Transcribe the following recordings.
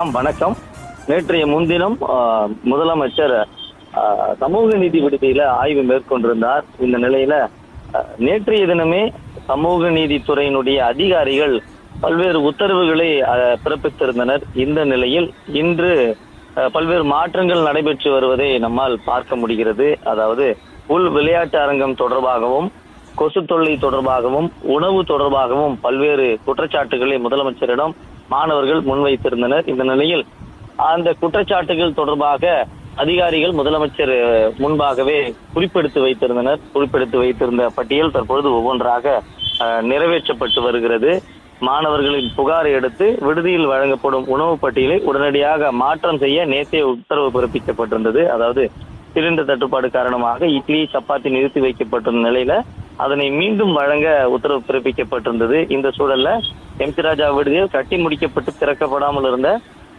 வணக்கம். நேற்றைய முன்தினம் முதலமைச்சர் சமூக நீதி விடுதியில ஆய்வு மேற்கொண்டிருந்தார். இந்த நிலையில நேற்றைய தினமே சமூக நீதித்துறையினுடைய அதிகாரிகள் பல்வேறு உத்தரவுகளை பிறப்பித்திருந்தனர். இந்த நிலையில் இன்று பல்வேறு மாற்றங்கள் நடைபெற்று வருவதை நம்மால் பார்க்க முடிகிறது. அதாவது உள் விளையாட்டு அரங்கம் தொடர்பாகவும், கொசு தொல்லை தொடர்பாகவும், உணவு தொடர்பாகவும் பல்வேறு குற்றச்சாட்டுகளை முதலமைச்சரிடம் மாணவர்கள் முன்வைத்திருந்தனர். இந்த நிலையில் அந்த குற்றச்சாட்டுகள் தொடர்பாக அதிகாரிகள் முதலமைச்சர் முன்பாகவே குறிப்பெடுத்து வைத்திருந்த பட்டியல் தற்பொழுது ஒவ்வொன்றாக நிறைவேற்றப்பட்டு வருகிறது. மாணவர்களின் புகாரை அடுத்து விடுதியில் வழங்கப்படும் உணவு பட்டியலை உடனடியாக மாற்றம் செய்ய நேற்றே உத்தரவு பிறப்பிக்கப்பட்டிருந்தது. அதாவது சிலிண்டர் தட்டுப்பாடு காரணமாக இட்லி, சப்பாத்தி நிறுத்தி வைக்கப்பட்டிருந்த நிலையில அதனை மீண்டும் வழங்க உத்தரவு பிறப்பிக்கப்பட்டிருந்தது. இந்த சூழல்ல எம்.சி. ராஜா விடுதியில் கட்டி முடிக்கப்பட்டு திறக்கப்படாமல் இருந்த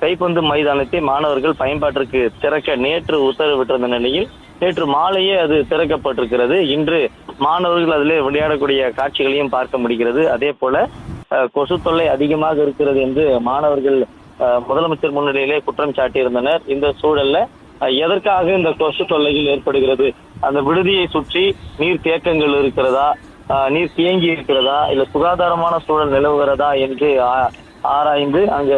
கைப்பந்து மைதானத்தை மாணவர்கள் பயன்பாட்டிற்கு திறக்க நேற்று உத்தரவிட்டிருந்த நிலையில் நேற்று மாலையே அது திறக்கப்பட்டிருக்கிறது. இன்று மாணவர்கள் அதிலே விளையாடக்கூடிய காட்சிகளையும் பார்க்க முடிகிறது. அதே போல கொசு தொல்லை அதிகமாக இருக்கிறது என்று மாணவர்கள் முதலமைச்சர் முன்னிலையிலே குற்றம் சாட்டியிருந்தனர். இந்த சூழல்ல எதற்காக இந்த கொசு தொல்லைகள் ஏற்படுகிறது, அந்த விடுதியை சுற்றி நீர் தேக்கங்கள் இருக்கிறதா, நீர் தேங்கி இருக்கிறதா, இல்ல சுகாதாரமான சூழல் நிலவுகிறதா என்று ஆராய்ந்து அங்க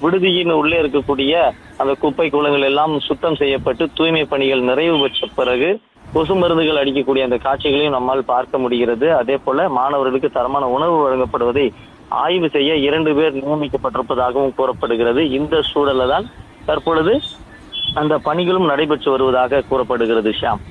விடுதியின் உள்ளே இருக்கக்கூடிய அந்த குப்பை குளங்கள் எல்லாம் சுத்தம் செய்யப்பட்டு தூய்மை பணிகள் நிறைவு பெற்ற பிறகு கொசு மருந்துகள் அடிக்கக்கூடிய அந்த காட்சிகளையும் நம்மால் பார்க்க முடிகிறது. அதே போல மாணவர்களுக்கு தரமான உணவு வழங்கப்படுவதை ஆய்வு செய்ய 2 பேர் நியமிக்கப்பட்டிருப்பதாகவும் கூறப்படுகிறது. இந்த சூழல்ல தான் தற்பொழுது அந்த பணிகளும் நடைபெற்று வருவதாக கூறப்படுகிறது. ஷியாம்.